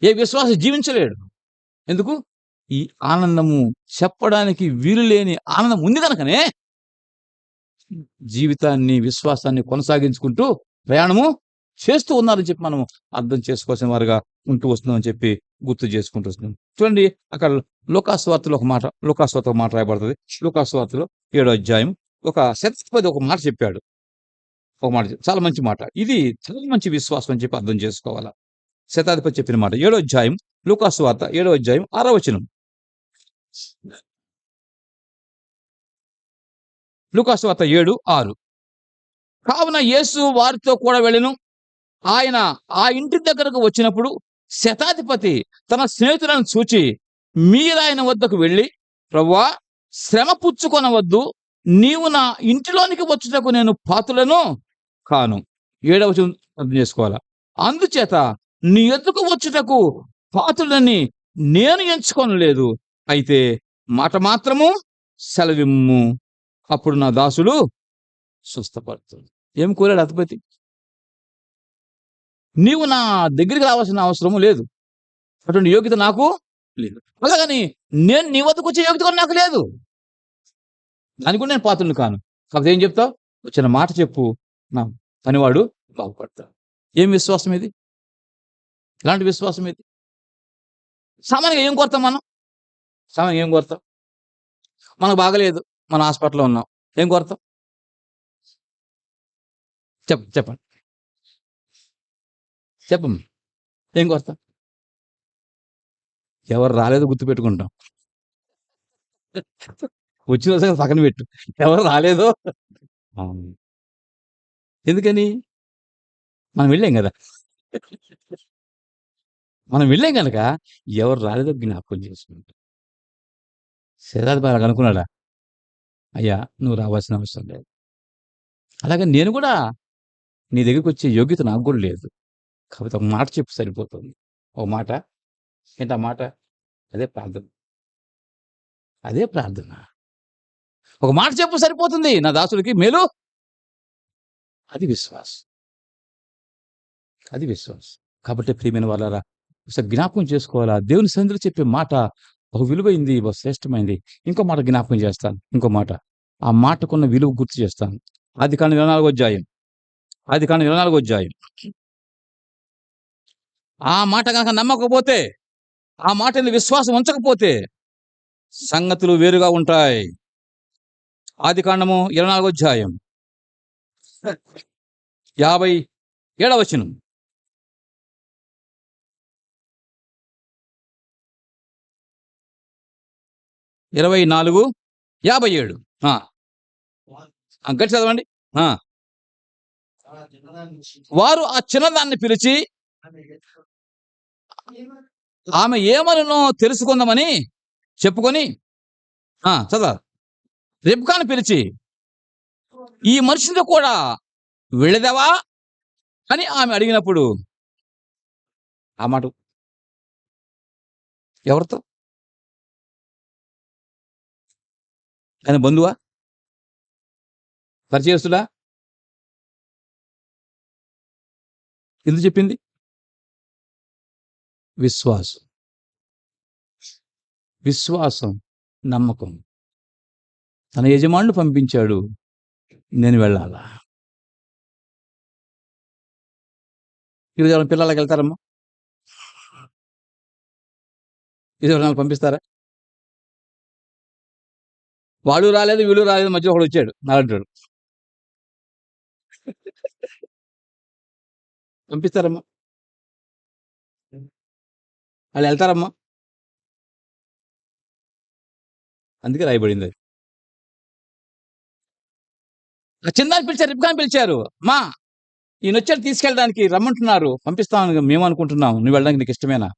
ఏ విశ్వాసి జీవించలేడు. ఎందుకు? ఈ ఆనందము చెప్పడానికి వీలు లేని ఆనందం ఉంది కనుకనే జీవితాన్ని, విశ్వాసాన్ని కొనసాగించుకుంటూ ప్రయాణము చేస్తూ ఉన్నారని చెప్పి మనం అర్థం చేసుకోవాల్సిన వారుగా ఉంటూ వస్తున్నామని చెప్పి గుర్తు చేసుకుంటూ వస్తున్నాం. చూడండి, అక్కడ లోకాసువార్తలో ఒక మాట రాయబడుతుంది. లోకాసువార్తలో 7వ అధ్యాయం ఒక శతాధిపతి ఒక మాట చెప్పాడు. ఒక మాట, చాలా మంచి మాట. ఇది చాలా మంచి విశ్వాసం అని చెప్పి అర్థం చేసుకోవాలా. శతాధిపతి చెప్పిన మాట 7వ అధ్యాయం, లోకాసువార్త 7వ అధ్యాయం 6వ వచనం. లూకాసు వార్త 7:6. కావున యేసు వారితో కూడా వెళ్ళెను. ఆయన ఆ ఇంటి దగ్గరకు వచ్చినప్పుడు శతాధిపతి తన స్నేహితులను చూచి మీరాయన వద్దకు వెళ్ళి, ప్రభువా, శ్రమ పుచ్చుకొనవద్దు, నీవు నా ఇంటిలోనికి వచ్చుటకు నేను పాత్రుడను కాను. 7వ వచనం అర్థం చేసుకోవాలా. అందుచేత నీ యొద్దకు వచ్చుటకు పాత్రుడని నేను ఎంచుకొనలేదు. అయితే మాట మాత్రము సెలవిమ్ము, అప్పుడు నా దాసుడు స్వస్థపడుతుంది. ఏం కోరాడు అధిపతి? నీవు నా దగ్గరికి రావాల్సిన అవసరం లేదు, అటువంటి యోగ్యత నాకు లేదు. అలాగని నేను నీ వద్దకు వచ్చే యోగ్యత కూడా నాకు లేదు, దానికి కూడా నేను పాత్రుని కాను. కాకపోతే ఏం చెప్తావు? వచ్చిన మాట చెప్పు, నా పనివాడు బాగుపడతాడు. ఏం విశ్వాసం ఇది? ఇలాంటి విశ్వాసం ఇది? సామాన్యంగా ఏం కోరుతాం మనం? సామాన్యంగా ఏం కోరుతాం? మనకు బాగలేదు, మన హాస్పిటల్లో ఉన్నాం, ఏం కోరుతాం? చెప్పండి చెప్పమ్మా, ఏం కోరుతాం? ఎవరు రాలేదో గుర్తుపెట్టుకుంటాం. వచ్చిన సంగతి పక్కన పెట్టు, ఎవరు రాలేదో. ఎందుకని? మనం వెళ్ళాం కదా, మనం వెళ్ళాం కనుక ఎవరు రాలేదో జ్ఞాపకం చేసుకుంటాం. శతాధిపతి అనుకున్నాడా? అయ్యా, నువ్వు రావాల్సిన అవసరం లేదు. అలాగే నేను కూడా నీ దగ్గరికి వచ్చే యోగ్యత నాకు కూడా లేదు. కాకపోతే ఒక మాట చెప్పు సరిపోతుంది. ఒక మాట. ఏంటి ఆ మాట? అదే ప్రార్థన. అదే ప్రార్థన. ఒక మాట చెప్పు సరిపోతుంది, నా దాసుడికి మేలు. అది విశ్వాసం. అది విశ్వాసం. కాబట్టి ప్రియమైన వాళ్ళారా, ఒకసారి జ్ఞాపకం చేసుకోవాలా. దేవుని సన్నిధిలో చెప్పే మాట బహు విలువైంది, బహు శ్రేష్టమైంది. ఇంకో మాట జ్ఞాపకం చేస్తాను. ఇంకో మాట, ఆ మాటకున్న విలువ గుర్తు చేస్తాను. ఆదికాండం 24వ అధ్యాయం. ఆదికాండం 24వ అధ్యాయం. ఆ మాట కనుక నమ్మకపోతే, ఆ మాట విశ్వాసం ఉంచకపోతే సంగతులు వేరుగా ఉంటాయి. ఆదికాండము 24వ అధ్యాయం 57వ వచనం. 24:57. గట్టి చదవండి. వారు ఆ చిన్నదాన్ని పిలిచి ఆమె ఏమనో తెలుసుకుందామని చెప్పుకొని చదవ రెబ్కాను పిలిచి, ఈ మనుషులతో కూడా వెళ్ళదావా అని ఆమె అడిగినప్పుడు, ఆ మాట ఎవరితో? ఆయన బంధువా? పరిచయస్తుడా? ఎందుకు చెప్పింది? విశ్వాసం. విశ్వాసం, నమ్మకం. తన యజమానుడు పంపించాడు, నేను వెళ్ళాలా? ఈరోజు ఎవరైనా పిల్లలకి వెళ్తారమ్మా? ఇది ఎవరైనా పంపిస్తారా? వాడు రాలేదు, వీళ్ళు రాలేదు, మధ్యలో ఒకడు వచ్చాడు, నాలంటాడు. పంపిస్తారమ్మా? వాళ్ళు వెళ్తారమ్మా? అందుకే రాయబడింది అది. ఆ చిన్నాన్ని పిలిచారు, రిబ్కాని పిలిచారు. మా ఈయన వచ్చాడు, తీసుకెళ్ళడానికి రమ్మంటున్నారు, పంపిస్తామని మేము అనుకుంటున్నాం, నువ్వు వెళ్ళడానికి నీకు ఇష్టమేనా?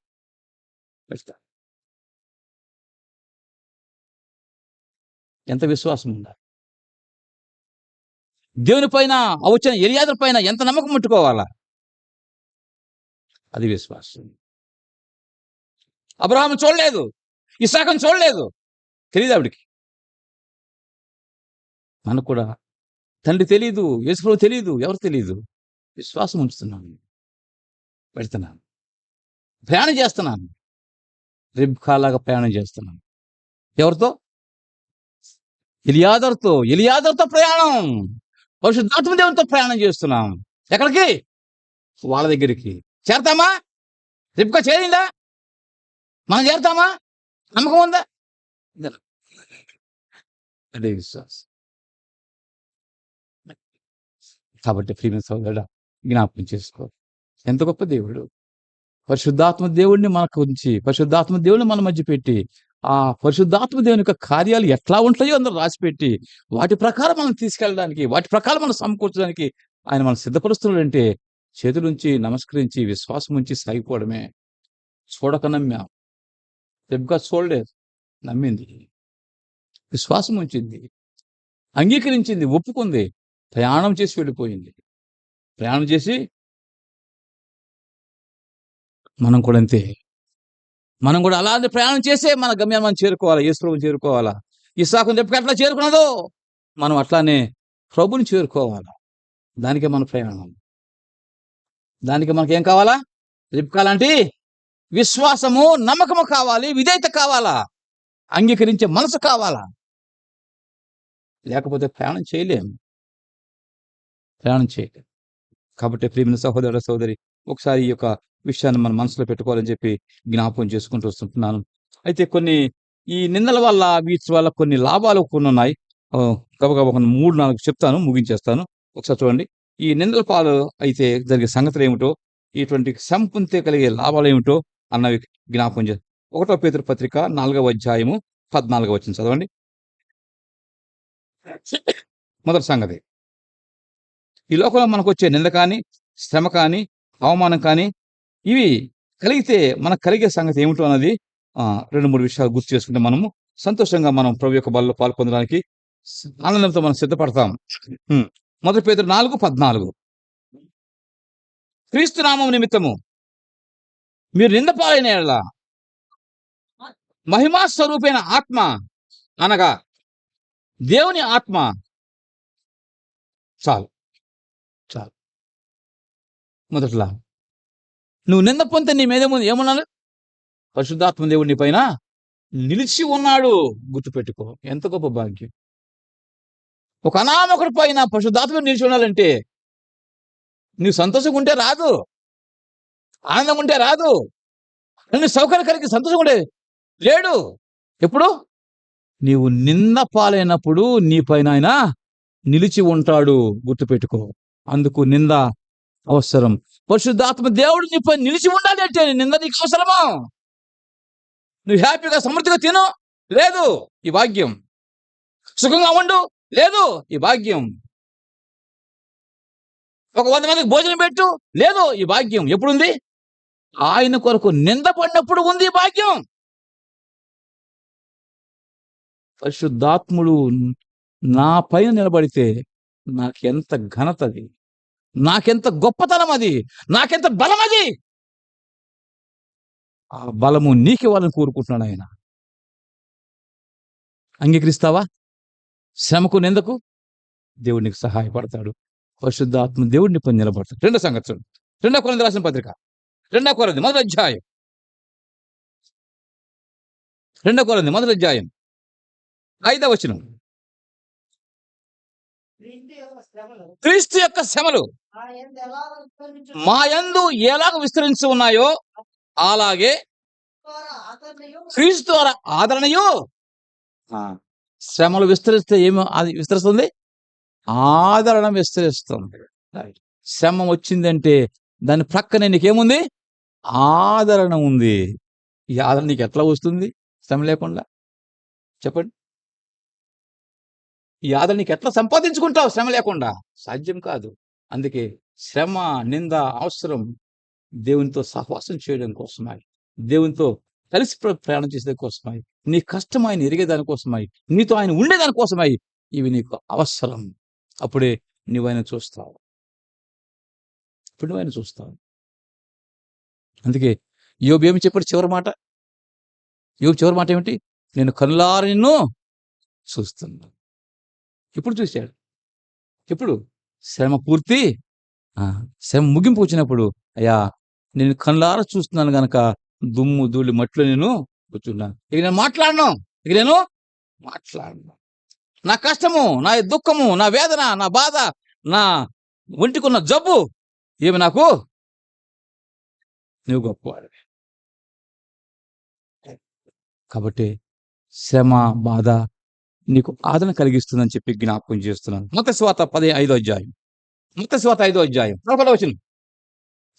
ఎంత విశ్వాసం ఉందా? దేవుని పైన, వచ్చిన ఎలియాజరు పైన ఎంత నమ్మకం ముట్టుకోవాలా? అది విశ్వాసం. అబ్రహాము చూడలేదు, ఇస్సాకును చూడలేదు, తెలియదు ఆవిడికి. మనకు కూడా తండ్రి తెలియదు, యేసుప్రభువు తెలియదు, ఎవరు తెలియదు. విశ్వాసం ఉంచుతున్నాను, పెడుతున్నాను, ప్రయాణం చేస్తున్నాను. రిబ్కాలాగా ప్రయాణం చేస్తున్నాను. ఎవరితో? ఎలియాజరుతో ప్రయాణం. పరిశుద్ధాత్మ దేవునితో ప్రయాణం చేస్తున్నాం. ఎక్కడికి? వాళ్ళ దగ్గరికి. చేరతామా? రిబ్కా చేరిందా? మనం చేరతామా? నమ్మకం ఉందా? అదే విశ్వాసం. కాబట్టి ప్రియమైన సోదరుడా, జ్ఞాపకం చేసుకో, ఎంత గొప్ప దేవుడు. పరిశుద్ధాత్మ దేవుడిని మనకు ఉంచి, పరిశుద్ధాత్మ దేవుడిని మన మధ్య పెట్టి ఆ పరిశుద్ధాత్మ దేవుని యొక్క కార్యాలు ఎట్లా ఉంటాయో అందరూ రాసిపెట్టి, వాటి ప్రకారం మనం తీసుకెళ్ళడానికి, వాటి ప్రకారం మనం సమకూర్చడానికి ఆయన మనం సిద్ధపరుస్తున్నాడంటే, చేతులుంచి నమస్కరించి, విశ్వాసం ఉంచి సాగిపోవడమే. చూడక నమ్మాం. రెబ్కా చూడలేదు. నమ్మింది. విశ్వాసం ఉంచింది. అంగీకరించింది. ఒప్పుకుంది. ప్రయాణం చేసి వెళ్ళిపోయింది. ప్రయాణం చేసి మనం కూడా అంతే. మనం కూడా అలానే ప్రయాణం చేసే మన గమ్యాన్ని మనం చేరుకోవాలా. యేసు ప్రభువుని చేరుకోవాలా. ఇస్సాకుని రెబ్కా ఎట్లా చేరుకున్నదో, మనం అట్లానే ప్రభువుని చేరుకోవాలా. దానికే మన ప్రయాణం. దానికి మనకేం కావాలా? రెబ్కా లాంటి విశ్వాసము, నమ్మకము కావాలి. విధేయత కావాలా. అంగీకరించే మనసు కావాలా. లేకపోతే ప్రయాణం చేయలేం. ప్రయాణం చేయలేం. కాబట్టి ప్రియమైన సహోదరుడు, సహోదరి, ఒకసారి ఈ యొక్క విషయాన్ని మన మనసులో పెట్టుకోవాలని చెప్పి జ్ఞాపకం చేసుకుంటూ వస్తుంటున్నాను. అయితే ఈ నిందల వల్ల, వీటి వల్ల కొన్ని లాభాలు కొన్నున్నాయి. గబగబా ఒక 3, 4 చెప్తాను, ముగించేస్తాను. ఒకసారి చూడండి. ఈ నిందల పాలు అయితే జరిగే సంగతులేమిటో, ఇటువంటి శ్రమ పొందితే కలిగే లాభాలేమిటో అన్నవి జ్ఞాపకం చేస్తాను. 1 పేతురు పత్రిక 4వ అధ్యాయము 14వ వచనం చదవండి. మొదటి సంగతి, ఈ లోకంలో మనకొచ్చే నింద కానీ, శ్రమ కానీ, అవమానం కానీ, ఇవి కలిగితే మనకు కలిగే సంగతి ఏమిటో అన్నది 2, 3 విషయాలు గుర్తు చేసుకుంటే మనము సంతోషంగా మనం ప్రభు యొక్క బలలో పాల్పొందడానికి ఆనందంతో మనం సిద్ధపడతాం. 1 పేతురు 4:14, క్రీస్తు నామం నిమిత్తము మీరు నింద పాలైన యెడల మహిమా స్వరూపైన ఆత్మ, అనగా దేవుని ఆత్మ చాలు. చాలు. మొదట్లా నువ్వు నింద పొందితే నీ మీద ఏమన్నాను? పరిశుద్ధాత్మ దేవుడు నీ పైన నిలిచి ఉన్నాడు. గుర్తుపెట్టుకో. ఎంత గొప్ప భాగ్యం. ఒక అనామకుడి పైన పరిశుద్ధాత్మ నిలిచి ఉండాలంటే నువ్వు సంతోషంగా ఉంటే రాదు. ఆనందంగా ఉంటే రాదు. నీ సౌకర్యం కలిగి సంతోషంగా ఉంటే లేడు. ఎప్పుడు? నీవు నింద పాలైనప్పుడు నీ పైన ఆయన నిలిచి ఉంటాడు. గుర్తుపెట్టుకో. అందుకు నింద అవసరం. పరిశుద్ధాత్మ దేవుడు నీ పైన నిలిచి ఉండాలి అంటే నింద నీకు అవసరమా? నువ్వు హ్యాపీగా సమృద్ధిగా తిను, లేదు ఈ భాగ్యం. సుఖంగా ఉండు, లేదు ఈ భాగ్యం. ఒక 100 మందికి భోజనం పెట్టు, లేదు ఈ భాగ్యం. ఎప్పుడుంది? ఆయన కొరకు నింద పడినప్పుడు ఉంది ఈ భాగ్యం. పరిశుద్ధాత్ముడు నా పైన నిలబడితే నాకెంత ఘనతది, నాకెంత గొప్పతనం అది, నాకెంత బలం అది. ఆ బలము నీకు ఇవ్వాలని కోరుకుంటున్నాడు ఆయన. అంగీకరిస్తావా? శ్రమకు, నిందకు దేవుడు నీకు సహాయపడతాడు. పరిశుద్ధాత్మ దేవుడిని పని నిలబడతాడు. 2వ సంగతి చూడండి. 2 కొరింథీ రాసిన పత్రిక 2 కొరింథీ మొదటి అధ్యాయం 2 కొరింథీ మొదటి అధ్యాయం 5వ వచనం. క్రీస్తు యొక్క శ్రమలు మా యందు ఎలాగ విస్తరించి ఉన్నాయో అలాగే క్రీస్తు ద్వారా ఆదరణయో. శ్రమలు విస్తరిస్తే ఏమో అది విస్తరిస్తుంది, ఆదరణ విస్తరిస్తుంది. శ్రమ వచ్చిందంటే దాని ప్రక్కనే నీకేముంది? ఆదరణ ఉంది. ఈ ఆదరణ నీకు ఎట్లా వస్తుంది శ్రమ లేకుండా? చెప్పండి. ఈ ఆదరణ నీకు ఎట్లా సంపాదించుకుంటావు శ్రమ లేకుండా? సాధ్యం కాదు. అందుకే శ్రమ, నింద అవసరం. దేవునితో సహవాసం చేయడం కోసమై, దేవునితో కలిసి ప్రయాణం చేసే కోసమై, నీ కష్టం ఆయన ఎరిగేదాని కోసమై, నీతో ఆయన ఉండేదాని కోసమై ఇవి నీకు అవసరం. అప్పుడే నువ్వైనా చూస్తావు. ఇప్పుడు నువ్వైనా చూస్తావు. అందుకే యోబు ఏమి చెప్పాడు చివరి మాట? యోబు చివరి మాట ఏమిటి? నేను కనులారా నిన్ను చూస్తున్నా. ఎప్పుడు చూశాడు? ఎప్పుడు? శ్రమ పూర్తి, శ్రమ ముగింపు వచ్చినప్పుడు, అయ్యా నేను కనులారా చూస్తున్నాను గనక దుమ్ము ధూళి మట్లో నేను కూర్చున్నాను. ఇక నేను మాట్లాడను. నా కష్టము, నా దుఃఖము, నా వేదన, నా బాధ, నా ఒంటికున్న జబ్బు ఏమి నాకు నువ్వు గొప్పవాడివి. కాబట్టి శ్రమ, బాధ నీకు ఆదరణ కలిగిస్తుందని చెప్పి జ్ఞాపకం చేస్తున్నాను. మత్తయి సువార్త 5వ అధ్యాయం. మత్తయి సువార్త 5వ అధ్యాయం 11వ వచనం.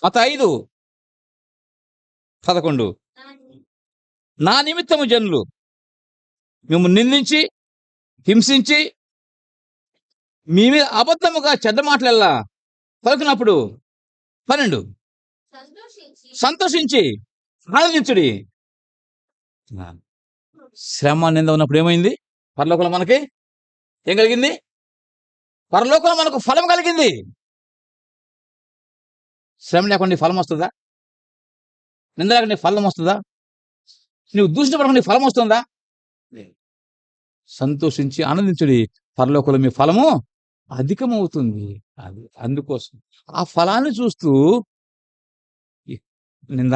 మత్తయి 5:11. నా నిమిత్తము జనులు మిమ్మల్ని నిందించి, హింసించి, మీ మీద అబద్ధముగా చెడ్డ మాటలెల్లా పలికినప్పుడు 12 సంతోషించి ఆనందించుడి. శ్రమ నింద ఉన్నప్పుడు ఏమైంది? పరలోకంలో మనకి ఏం కలిగింది? పరలోకంలో మనకు ఫలం కలిగింది. శ్రమ లేకుండా ఫలం వస్తుందా? నింద లేకుండా ఫలం వస్తుందా? నువ్వు దూషించబడకుండా నీ ఫలం వస్తుందా? సంతోషించి ఆనందించుడి, పరలోకంలో మీ ఫలము అధికమవుతుంది. అది అందుకోసం ఆ ఫలాన్ని చూస్తూ ఈ నింద,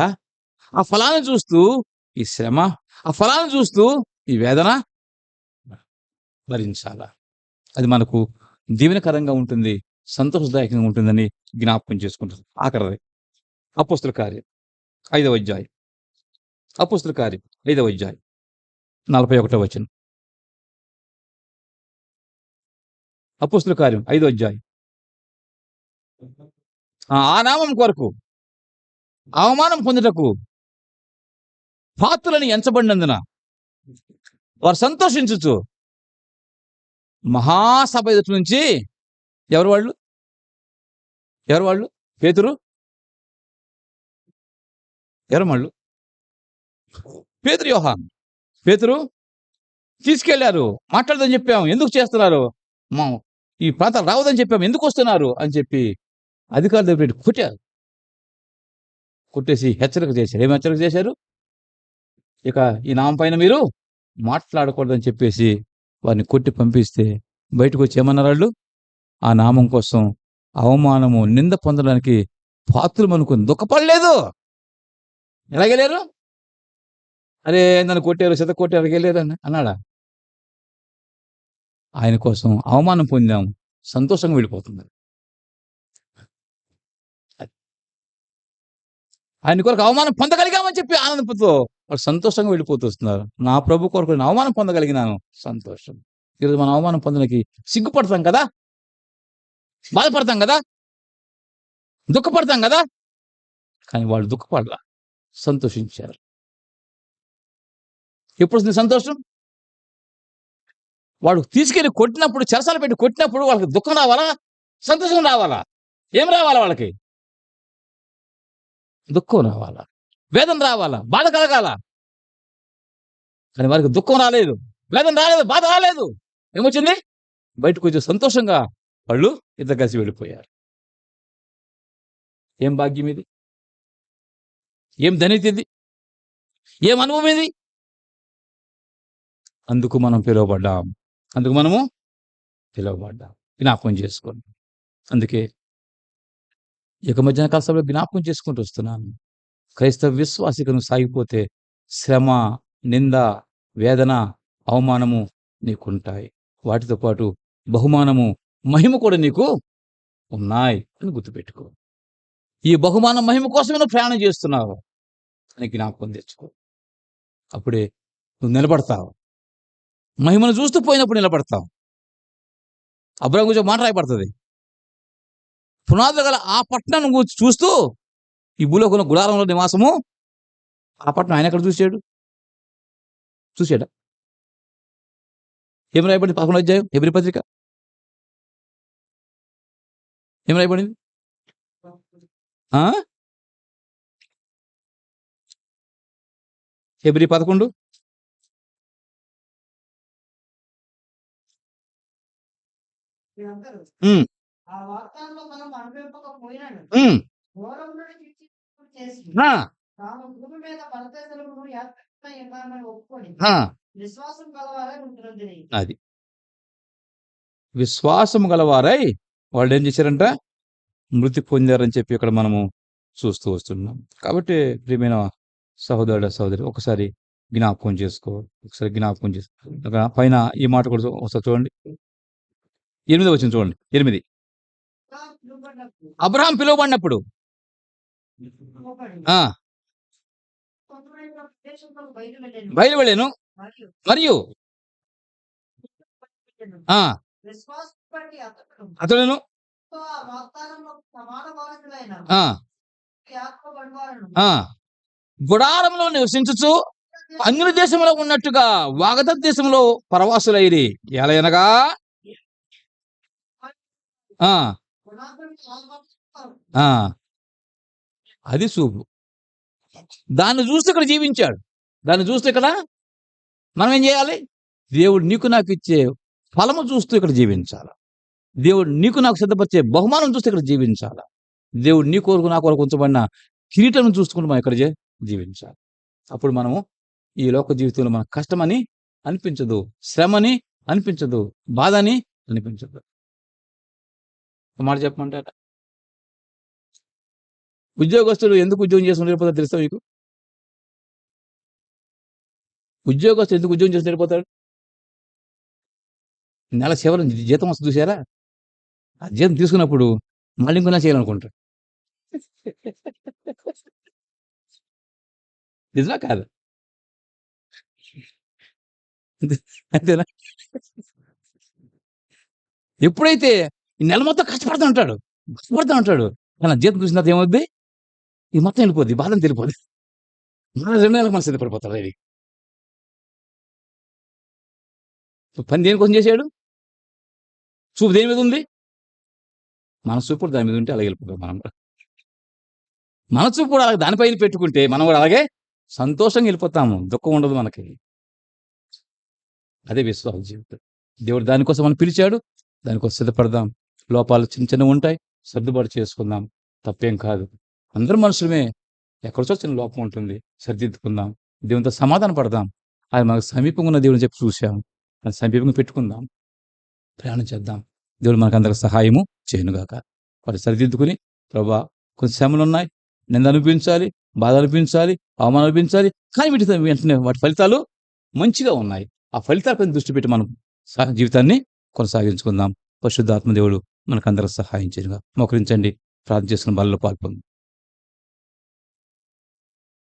ఆ ఫలాన్ని చూస్తూ ఈ శ్రమ, ఆ ఫలాన్ని చూస్తూ ఈ వేదన భరించాలా. అది మనకు దీవెనకరంగా ఉంటుంది, సంతోషదాయకంగా ఉంటుందని జ్ఞాపకం చేసుకుంటాం. ఆఖరిది అపోస్తల కార్యం 5వ అధ్యాయం. అపోస్తల కార్యం 5వ అధ్యాయం 41వ వచనం. అపోస్తల కార్యం 5వ అధ్యాయం. ఆ నామం కొరకు అవమానం పొందుటకు పాత్రులని ఎంచబడినందున వారు సంతోషించుచు మహాసభ ఎదుటి నుంచి ఎవరు వాళ్ళు? పేతురు. ఎవరు వాళ్ళు? పేతురు, యోహాను. పేతురు తీసుకెళ్లారు. మాట్లాడదని చెప్పాము, ఎందుకు చేస్తున్నారు? ఈ ప్రాంతాలు రావద్దని చెప్పాము, ఎందుకు వస్తున్నారు అని చెప్పి అధికారుల దగ్గర కొట్టారు. కొట్టేసి హెచ్చరిక చేశారు. ఏం హెచ్చరిక చేశారు? ఇక ఈ నామం పైన మీరు మాట్లాడకూడదని చెప్పేసి వారిని కొట్టి పంపిస్తే బయటకు వచ్చి ఏమన్నారు వాళ్ళు? ఆ నామం కోసం అవమానము, నింద పొందడానికి పాత్రలు అనుకుని దుఃఖపడలేదు. ఎలాగెళ్ళారు? అరే నన్ను కొట్టారు, చెత్త కొట్టారు, వెళ్ళారు అన్నాడా? ఆయన కోసం అవమానం పొందాం, సంతోషంగా వెళ్ళిపోతున్నారు. ఆయన కొరకు అవమానం పొందగలిగామని చెప్పి ఆనందంతో వాళ్ళు సంతోషంగా వెళ్ళిపోతూ వస్తున్నారు. నా ప్రభు కొరకు నేను అవమానం పొందగలిగినాను, సంతోషం. ఈరోజు మనం అవమానం పొందడానికి సిగ్గుపడతాం కదా, బాధపడతాం కదా, దుఃఖపడతాం కదా. కానీ వాళ్ళు దుఃఖపడలా, సంతోషించారు. ఎప్పుడు వస్తుంది సంతోషం? వాడు తీసుకెళ్ళి కొట్టినప్పుడు, చెరసాలు పెట్టి కొట్టినప్పుడు వాళ్ళకి దుఃఖం రావాలా, సంతోషం రావాలా? ఏం రావాలా? వాళ్ళకి దుఃఖం రావాలా, వేదన రావాలా, బాధ కలగాల. కానీ వారికి దుఃఖం రాలేదు, వేదన రాలేదు, బాధ రాలేదు. ఏమొచ్చింది? బయటకు వచ్చి సంతోషంగా వాళ్ళు ఇద్దరు కలిసి వెళ్ళిపోయారు. ఏం భాగ్యం ఇది! ఏం ధన్యత ఇది! ఏం అనుభవం ఇది! అందుకు మనం పిలువబడ్డాం. జ్ఞాపకం చేసుకోండి. అందుకే ఇక మధ్యాహ్న కాల సభలో జ్ఞాపకం చేసుకుంటూ వస్తున్నాను. క్రైస్తవ విశ్వాసికను సాగిపోతే శ్రమ, నింద, వేదన, అవమానము నీకుంటాయి. వాటితో పాటు బహుమానము, మహిమ కూడా నీకు ఉన్నాయి అని గుర్తుపెట్టుకో. ఈ బహుమానం, మహిమ కోసమే నువ్వు ప్రయాణం చేస్తున్నావు అని జ్ఞాపకం తెచ్చుకో. అప్పుడే నువ్వు నిలబడతావు. మహిమను చూస్తూ పోయినప్పుడు నిలబడతావు. అబ్రాహాము గురించి మాట రాయబడుతుంది. పునాదులు గల ఆ పట్టణం చూస్తూ ఈ భూలోకంలో గుడారంలో నివాసము, ఆ పట్టణం ఆయన ఎక్కడ చూశాడా? ఏం రాయబడింది? 11వ అధ్యాయం హెబ్రీ పత్రిక ఏం రాయబడింది? హెబ్రీ 11. అది విశ్వాసము గలవారై వాళ్ళు ఏం చేశారంట? మృతి పొందారని చెప్పి ఇక్కడ మనము చూస్తూ వస్తున్నాం. కాబట్టి ప్రియమైన సహోదరి ఒకసారి జ్ఞాపకం చేసుకో. పైన ఈ మాట కూడా ఒకసారి చూడండి. 8వ వచనం చూడండి. 8. అబ్రహాం పిలువబడినప్పుడు బయలువెళ్ళాను మరియు అతడును గుడారంలో నివసించుచు అన్యుల దేశంలో ఉన్నట్టుగా వాగ్దత్త దేశంలో పరవాసులైరి. ఎలయనగా ఆ ఆ అది చూపు. దాన్ని చూస్తూ ఇక్కడ జీవించాడు. దాన్ని చూస్తూ ఇక్కడ మనం ఏం చేయాలి? దేవుడు నీకు నాకు ఇచ్చే ఫలము చూస్తూ ఇక్కడ జీవించాలి. దేవుడు నీకు నాకు సిద్ధపరిచే బహుమానం చూస్తూ ఇక్కడ జీవించాలి. దేవుడు నీ కొరకు నా కొరకు ఉంచబడిన కిరీటం చూసుకుంటూ మనం ఇక్కడ జీవించాలి. అప్పుడు మనము ఈ లోక జీవితంలో మన కష్టమని అనిపించదు, శ్రమని అనిపించదు, బాధని అనిపించదు. ఒక మాట చెప్పమంటారా? ఉద్యోగస్తులు ఎందుకు ఉద్యోగం చేసుకుని వెళ్ళిపోతారు తెలుసా మీకు? ఉద్యోగస్తులు ఎందుకు ఉద్యోగం చేసి వెళ్ళిపోతాడు? నెల చివరి జీతం వస్తుంది చూసారా? ఆ జీతం తీసుకున్నప్పుడు మళ్ళీ ఇంకొన్నా చేయాలనుకుంటాడు. నిజమా కాదు? అంతేనా? ఎప్పుడైతే ఈ నెల మొత్తం కష్టపడుతూ ఉంటాడు, కానీ ఆ జీతం చూసిన తర్వాత ఏమవుద్ది? ఇది మొత్తం వెళ్ళిపోద్ది, బాధం తెలిపోద్ది. మన 2 నెలలకు మనం సిద్ధపడిపోతారు రెడీ. పని దేనికోసం చేశాడు? చూపు దేని మీద ఉంది? మన చూపు కూడా దాని మీద ఉంటే అలాగే వెళ్ళిపోతాం మనం కూడా. మన చూపు కూడా అలాగే దానిపైన పెట్టుకుంటే మనం కూడా అలాగే సంతోషంగా వెళ్ళిపోతాము. దుఃఖం ఉండదు మనకి. అదే విశ్వాస జీవితం. దేవుడు దానికోసం మనం పిలిచాడు. దానికోసం సిద్ధపడదాం. లోపాలు చిన్న చిన్నవి ఉంటాయి, సర్దుబాటు చేసుకుందాం. తప్పేం కాదు. అందరం మనుషులమే. ఎక్కడో చిన్న లోపం ఉంటుంది, సరిదిద్దుకుందాం. దేవునితో సమాధాన పడదాం. ఆయన మనకు సమీపంగా ఉన్న దేవుని చెప్పి చూసాం. ఆయన సమీపంగా పెట్టుకుందాం, ప్రయాణం చేద్దాం. దేవుడు మనకు అందరికి సహాయము చేయనుగాక. వారు సరిదిద్దుకుని, ప్రభా కొన్ని శ్రమలు ఉన్నాయి, నింద అనిపించాలి, బాధ అనిపించాలి, అవమానం అనిపించాలి, కానీ వీటి వెంటనే వాటి ఫలితాలు మంచిగా ఉన్నాయి. ఆ ఫలితాలపై దృష్టి పెట్టి మనం జీవితాన్ని కొనసాగించుకుందాం. పరిశుద్ధాత్మ దేవుడు మనకు అందరికి సహాయం చేయనుగా. మోకరించండి, ప్రార్థన చేసుకుని బలలో పాల్పొంది.